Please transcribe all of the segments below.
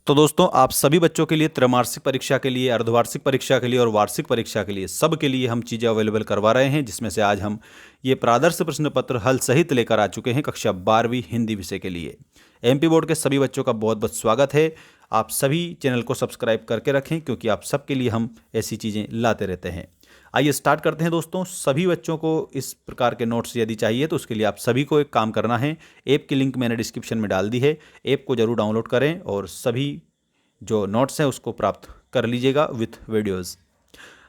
तो दोस्तों आप सभी बच्चों के लिए त्रैमासिक परीक्षा के लिए, अर्धवार्षिक परीक्षा के लिए और वार्षिक परीक्षा के लिए सब के लिए हम चीज़ें अवेलेबल करवा रहे हैं, जिसमें से आज हम ये प्रादर्श प्रश्न पत्र हल सहित लेकर आ चुके हैं कक्षा 12वीं हिंदी विषय के लिए। एमपी बोर्ड के सभी बच्चों का बहुत बहुत स्वागत है। आप सभी चैनल को सब्सक्राइब करके रखें, क्योंकि आप सबके लिए हम ऐसी चीज़ें लाते रहते हैं। आइए स्टार्ट करते हैं दोस्तों। सभी बच्चों को इस प्रकार के नोट्स यदि चाहिए तो उसके लिए आप सभी को एक काम करना है। ऐप की लिंक मैंने डिस्क्रिप्शन में डाल दी है, ऐप को जरूर डाउनलोड करें और सभी जो नोट्स हैं उसको प्राप्त कर लीजिएगा विथ वीडियोस।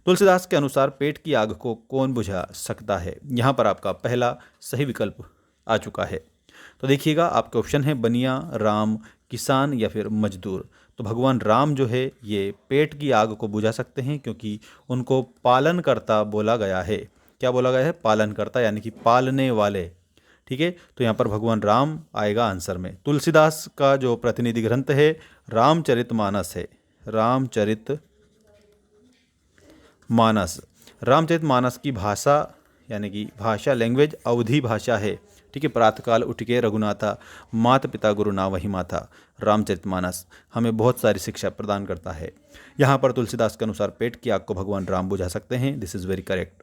तुलसीदास के अनुसार पेट की आग को कौन बुझा सकता है? यहाँ पर आपका पहला सही विकल्प आ चुका है। तो देखिएगा, आपके ऑप्शन है बनिया, राम, किसान या फिर मजदूर। तो भगवान राम जो है ये पेट की आग को बुझा सकते हैं, क्योंकि उनको पालनकर्ता बोला गया है। क्या बोला गया है? पालनकर्ता, यानी कि पालने वाले। ठीक है, तो यहाँ पर भगवान राम आएगा आंसर में। तुलसीदास का जो प्रतिनिधि ग्रंथ है रामचरितमानस है। रामचरितमानस, रामचरितमानस की भाषा यानी कि भाषा, लैंग्वेज अवधी भाषा है। ठीक है, प्रातःकाल उठ के रघुनाथा, माता पिता गुरु ना वही माथा। रामचरितमानस हमें बहुत सारी शिक्षा प्रदान करता है। यहाँ पर तुलसीदास के अनुसार पेट की आग को भगवान राम बुझा सकते हैं। This is very correct.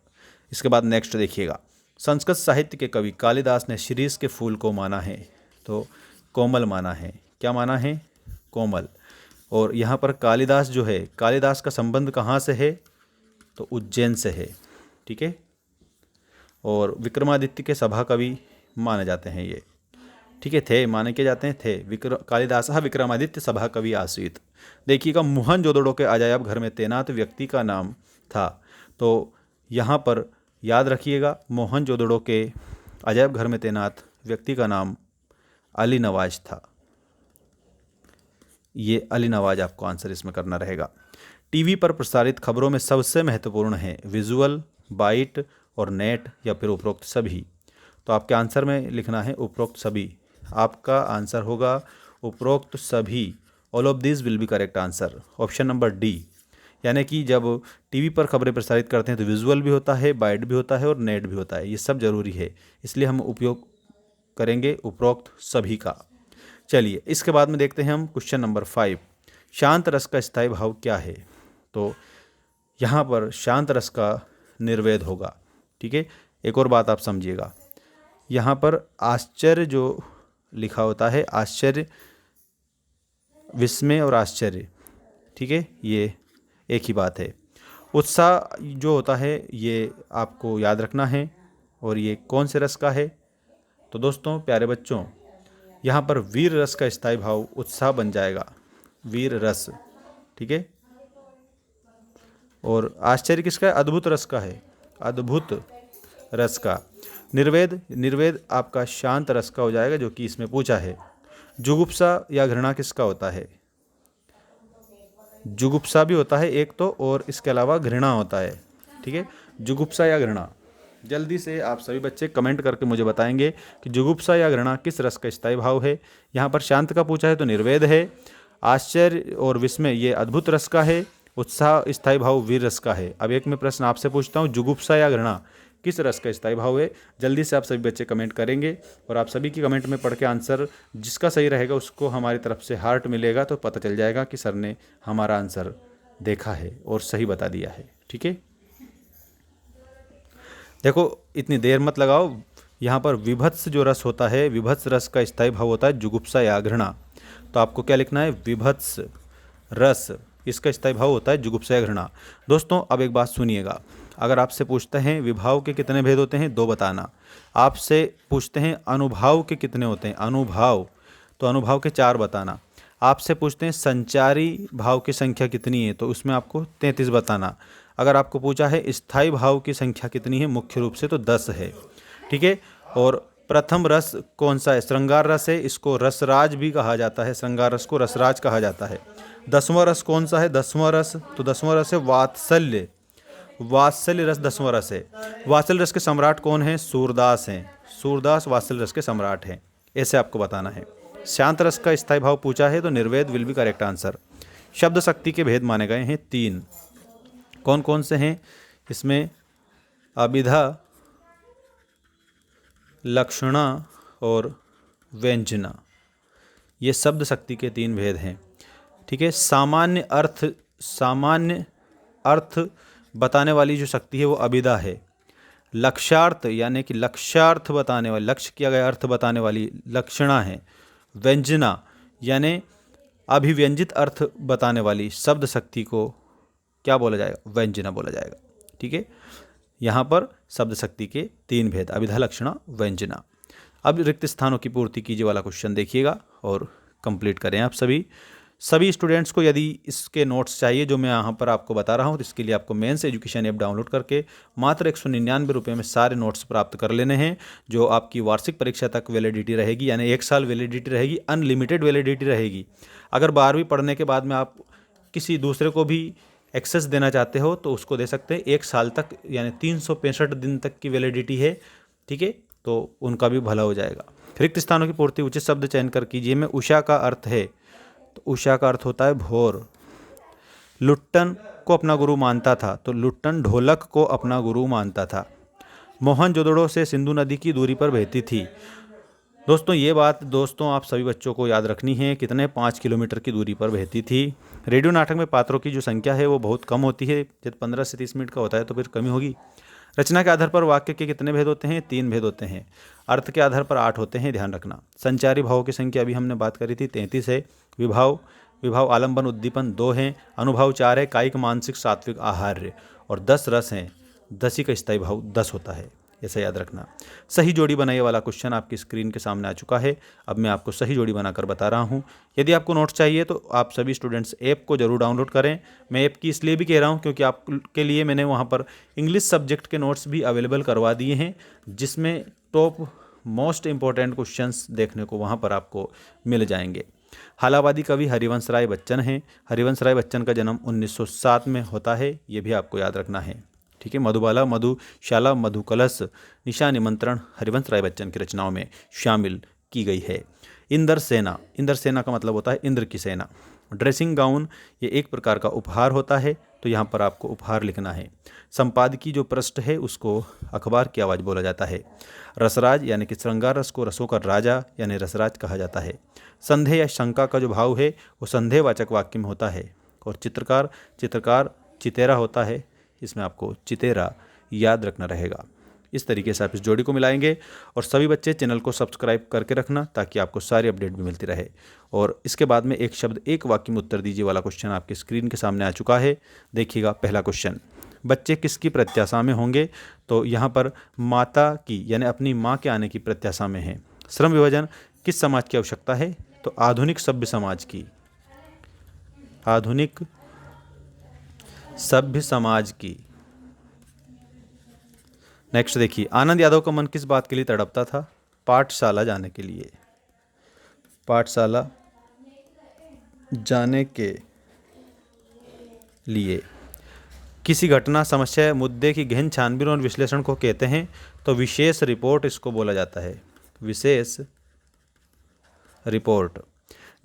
इसके बाद नेक्स्ट देखिएगा, संस्कृत साहित्य के कवि कालिदास ने शिरीष के फूल को माना है। तो कोमल माना है। क्या माना है? कोमल। और यहाँ पर कालिदास जो है, कालिदास का संबंध कहाँ से है? तो उज्जैन से है। ठीक है, और विक्रमादित्य के सभा कवि माने जाते हैं ये। ठीक है, थे माने के जाते हैं, थे। कालिदास विक्रमादित्य सभा कवि आसीत। देखिएगा, मोहनजोदड़ो के अजायब घर में तैनात व्यक्ति का नाम था। तो यहाँ पर याद रखिएगा, मोहनजोदड़ो के अजायब घर में तैनात व्यक्ति का नाम अली नवाज था। ये अली नवाज आपको आंसर इसमें करना रहेगा। टीवी पर प्रसारित खबरों में सबसे महत्वपूर्ण है विजुअल, बाइट और नेट या फिर उपरोक्त सभी। तो आपके आंसर में लिखना है उपरोक्त सभी। आपका आंसर होगा उपरोक्त सभी। All of this will be correct answer. Option number D, यानी कि जब टीवी पर खबरें प्रसारित करते हैं तो विजुअल भी होता है, बाइट भी होता है और नेट भी होता है। ये सब जरूरी है, इसलिए हम उपयोग करेंगे उपरोक्त सभी का। चलिए, इसके बाद में देखते हैं हम क्वेश्चन नंबर 5। शांत रस का स्थायी भाव क्या है? तो यहाँ पर शांत रस का निर्वेद होगा। ठीक है, एक और बात आप समझिएगा, यहाँ पर आश्चर्य जो लिखा होता है, आश्चर्य, विस्मय और आश्चर्य, ठीक है, ये एक ही बात है। उत्साह जो होता है ये आपको याद रखना है, और ये कौन से रस का है? तो दोस्तों प्यारे बच्चों, यहाँ पर वीर रस का स्थायी भाव उत्साह बन जाएगा, वीर रस। ठीक है, और आश्चर्य किसका है? अद्भुत रस का है, अद्भुत रस का। निर्वेद, निर्वेद आपका शांत रस का हो जाएगा, जो कि इसमें पूछा है। जुगुप्सा या घृणा किसका होता है? जुगुप्सा भी होता है एक तो, और इसके अलावा घृणा होता है। ठीक है, जुगुप्सा या घृणा। जल्दी से आप सभी बच्चे कमेंट करके मुझे बताएंगे कि जुगुप्सा या घृणा किस रस का स्थायी भाव है। यहाँ पर शांत का पूछा है तो निर्वेद है। आश्चर्य और विस्मय ये अद्भुत रस का है। उत्साह स्थायी भाव वीर रस का है। अब एक मैं प्रश्न आपसे पूछता हूँ, जुगुप्सा या घृणा किस रस का स्थायी भाव है? जल्दी से आप सभी बच्चे कमेंट करेंगे, और आप सभी की कमेंट में पढ़ के आंसर जिसका सही रहेगा उसको हमारी तरफ से हार्ट मिलेगा, तो पता चल जाएगा कि सर ने हमारा आंसर देखा है और सही बता दिया है। ठीक है, देखो इतनी देर मत लगाओ। यहाँ पर विभत्स जो रस होता है, विभत्स रस का स्थायी भाव होता है जुगुप्सा या घृणा। तो आपको क्या लिखना है? विभत्स रस, इसका स्थायी भाव होता है जुगुप्सा या घृणा। दोस्तों अब एक बात सुनिएगा, अगर आपसे पूछते हैं विभाव के कितने भेद होते हैं, 2 बताना। आपसे पूछते हैं अनुभाव के कितने होते हैं, अनुभाव, तो अनुभाव के 4 बताना। आपसे पूछते हैं संचारी भाव की संख्या कितनी है, तो उसमें आपको 33 बताना। अगर आपको पूछा है स्थायी भाव की संख्या कितनी है मुख्य रूप से, तो 10 है। ठीक है, और प्रथम रस कौन सा है? श्रृंगार रस है, इसको रसराज भी कहा जाता है, श्रृंगार रस को रसराज कहा जाता है। 10वां रस कौन सा है? 10वां रस, तो 10वां रस है वात्सल्य, वात्सल्य रस 10वां रस है। वात्सल्य रस के सम्राट कौन है? सूरदास हैं, सूरदास वात्सल्य रस के सम्राट हैं। ऐसे आपको बताना है। शांत रस का स्थायी भाव पूछा है तो निर्वेद विल बी करेक्ट आंसर। शब्द शक्ति के भेद माने गए हैं 3। कौन कौन से हैं इसमें? अभिधा, लक्षणा और व्यंजना, ये शब्द शक्ति के 3 भेद हैं। ठीक है। सामान्य अर्थ बताने वाली जो शक्ति है वो अभिधा है। लक्ष्यार्थ यानी कि लक्ष्यार्थ बताने वाली, लक्ष्य किया गया अर्थ बताने वाली लक्षणा है। व्यंजना यानी अभिव्यंजित अर्थ बताने वाली शब्द शक्ति को क्या बोला जाएगा? व्यंजना बोला जाएगा। ठीक है, यहाँ पर शब्द शक्ति के 3 भेद, अभिधा, लक्षणा, व्यंजना। अब रिक्त स्थानों की पूर्ति कीजिए वाला क्वेश्चन देखिएगा और कंप्लीट करें आप सभी स्टूडेंट्स को। यदि इसके नोट्स चाहिए जो मैं यहाँ पर आपको बता रहा हूँ, तो इसके लिए आपको मेंस एजुकेशन ऐप डाउनलोड करके मात्र 199 रुपये में सारे नोट्स प्राप्त कर लेने हैं, जो आपकी वार्षिक परीक्षा तक वैलिडिटी रहेगी, यानी 1 साल वैलिडिटी रहेगी, अनलिमिटेड वैलिडिटी रहेगी। अगर 12वीं पढ़ने के बाद में आप किसी दूसरे को भी एक्सेस देना चाहते हो तो उसको दे सकते हैं। 1 साल तक यानी 365 दिन तक की वैलिडिटी है। ठीक है, तो उनका भी भला हो जाएगा। रिक्त स्थानों की पूर्ति उचित शब्द चयन कर कीजिए। में उषा का अर्थ है, तो उषा का अर्थ होता है भोर। लुट्टन को अपना गुरु मानता था, तो लुट्टन ढोलक को अपना गुरु मानता था। मोहनजोदड़ो से सिंधु नदी की दूरी पर बहती थी। दोस्तों ये बात आप सभी बच्चों को याद रखनी है। कितने? 5 किलोमीटर की दूरी पर बहती थी। रेडियो नाटक में पात्रों की जो संख्या है वो बहुत कम होती है। जब 15 से 30 मिनट का होता है तो फिर कमी होगी। रचना के आधार पर वाक्य के कितने भेद होते हैं? 3 भेद होते हैं। अर्थ के आधार पर 8 होते हैं, ध्यान रखना। संचारी भावों की संख्या अभी हमने बात करी थी, 33 है। विभाव आलंबन उद्दीपन 2 हैं। अनुभाव 4 है। कायिक मानसिक सात्विक आहार्य, और 10 रस हैं। 10 ही का स्थायी भाव 10 होता है, ऐसा याद रखना। सही जोड़ी बनाइए वाला क्वेश्चन आपकी स्क्रीन के सामने आ चुका है। अब मैं आपको सही जोड़ी बनाकर बता रहा हूँ। यदि आपको नोट्स चाहिए तो आप सभी स्टूडेंट्स ऐप को जरूर डाउनलोड करें। मैं ऐप की इसलिए भी कह रहा हूँ क्योंकि आपके लिए मैंने वहाँ पर इंग्लिश सब्जेक्ट के नोट्स भी अवेलेबल करवा दिए हैं, जिसमें टॉप मोस्ट इंपॉर्टेंट क्वेश्चंस देखने को वहाँ पर आपको मिल जाएंगे। हालावादी कवि हरिवंश राय बच्चन हैं। हरिवंश राय बच्चन का जन्म 1907 में होता है, ये भी आपको याद रखना है। ठीक है, मधुबाला, मधुशाला, मधुकलश, निशा निमंत्रण हरिवंश राय बच्चन की रचनाओं में शामिल की गई है। इंद्र सेना का मतलब होता है इंद्र की सेना। ड्रेसिंग गाउन ये एक प्रकार का उपहार होता है, तो यहाँ पर आपको उपहार लिखना है। संपादकीय जो पृष्ठ है उसको अखबार की आवाज़ बोला जाता है। रसराज यानी कि श्रृंगार रस को रसों का राजा यानी रसराज कहा जाता है। संदेह या शंका का जो भाव है वो संदेहवाचक वाक्य में होता है। और चित्रकार चितेरा होता है, इसमें आपको चितेरा याद रखना रहेगा। इस तरीके से आप इस जोड़ी को मिलाएंगे। और सभी बच्चे चैनल को सब्सक्राइब करके रखना ताकि आपको सारी अपडेट भी मिलती रहे। और इसके बाद में एक शब्द एक वाक्य में उत्तर दीजिए वाला क्वेश्चन आपकी स्क्रीन के सामने आ चुका है। देखिएगा पहला क्वेश्चन, बच्चे किसकी प्रत्याशा में होंगे? तो यहाँ पर माता की यानी अपनी माँ के आने की प्रत्याशा में है। श्रम विभाजन किस समाज की आवश्यकता है? तो आधुनिक सभ्य समाज की। आधुनिक सभ्य समाज की। नेक्स्ट देखिए, आनंद यादव का मन किस बात के लिए तड़पता था? पाठशाला जाने के लिए। पाठशाला जाने के लिए। किसी घटना, समस्या, मुद्दे की गहन छानबीन और विश्लेषण को कहते हैं? तो विशेष रिपोर्ट इसको बोला जाता है। विशेष रिपोर्ट।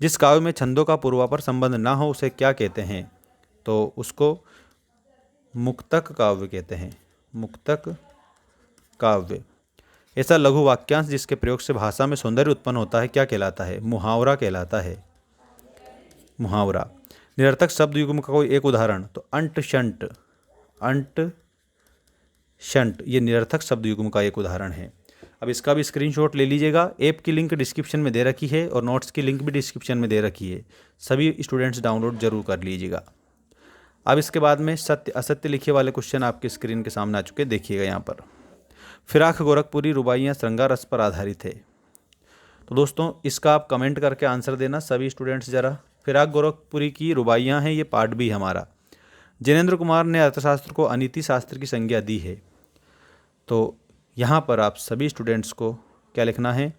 जिस काव्य में छंदों का पूर्वापर संबंध ना हो उसे क्या कहते हैं? तो उसको मुक्तक काव्य कहते हैं। मुक्तक काव्य। ऐसा लघु वाक्यांश जिसके प्रयोग से भाषा में सौंदर्य उत्पन्न होता है क्या कहलाता है? मुहावरा कहलाता है। मुहावरा। निरर्थक शब्द युग्म का कोई एक उदाहरण? तो अंट शंट। अंट शंट ये निरर्थक शब्द युग्म का एक उदाहरण है। अब इसका भी स्क्रीनशॉट ले लीजिएगा। ऐप की लिंक डिस्क्रिप्शन में दे रखी है और नोट्स की लिंक भी डिस्क्रिप्शन में दे रखी है। सभी स्टूडेंट्स डाउनलोड जरूर कर लीजिएगा। अब इसके बाद में सत्य असत्य लिखे वाले क्वेश्चन आपके स्क्रीन के सामने आ चुके, देखिएगा यहाँ पर। फिराक गोरखपुरी रुबाइयाँ श्रृंगार रस पर आधारित है। तो दोस्तों इसका आप कमेंट करके आंसर देना सभी स्टूडेंट्स जरा। फिराक गोरखपुरी की रुबाइयाँ हैं, ये पार्ट भी हमारा। जैनेंद्र कुमार ने अर्थशास्त्र को अनीति शास्त्र की संज्ञा दी है। तो यहाँ पर आप सभी स्टूडेंट्स को क्या लिखना है?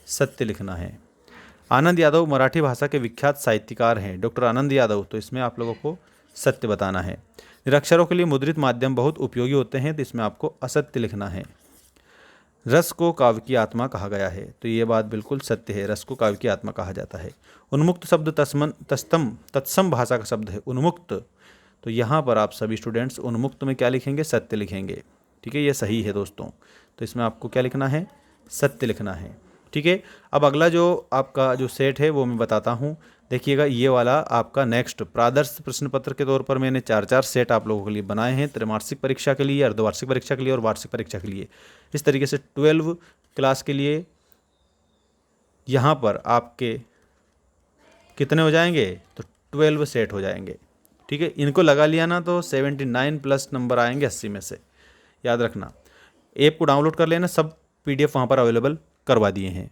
सत्य लिखना है। आनंद यादव मराठी भाषा के विख्यात साहित्यकार हैं, डॉक्टर आनंद यादव। तो इसमें आप लोगों को सत्य बताना है। निरक्षरों के लिए मुद्रित माध्यम बहुत उपयोगी होते हैं, तो इसमें आपको असत्य लिखना है। रस को काव्य की आत्मा कहा गया है, तो ये बात बिल्कुल सत्य है, रस को काव्य की आत्मा कहा जाता है। उन्मुक्त शब्द तत्सम भाषा का शब्द है, उन्मुक्त। तो यहाँ पर आप सभी स्टूडेंट्स उन्मुक्त में क्या लिखेंगे? सत्य लिखेंगे। ठीक है, ये सही है दोस्तों। तो इसमें आपको क्या लिखना है? सत्य लिखना है। ठीक है। अब अगला जो आपका जो सेट है वो मैं बताता हूँ। देखिएगा, ये वाला आपका नेक्स्ट प्रादर्श प्रश्न पत्र के तौर पर मैंने 4 सेट आप लोगों के लिए बनाए हैं, त्रैमासिक परीक्षा के लिए, अर्धवार्षिक परीक्षा के लिए और वार्षिक परीक्षा के लिए। इस तरीके से 12 क्लास के लिए यहाँ पर आपके कितने हो जाएंगे, तो 12 सेट हो जाएंगे। ठीक है, इनको लगा लिया ना तो 79 प्लस नंबर आएंगे 80 में से, याद रखना। ऐप को डाउनलोड कर लेना, सब PDF वहाँ पर अवेलेबल करवा दिए हैं।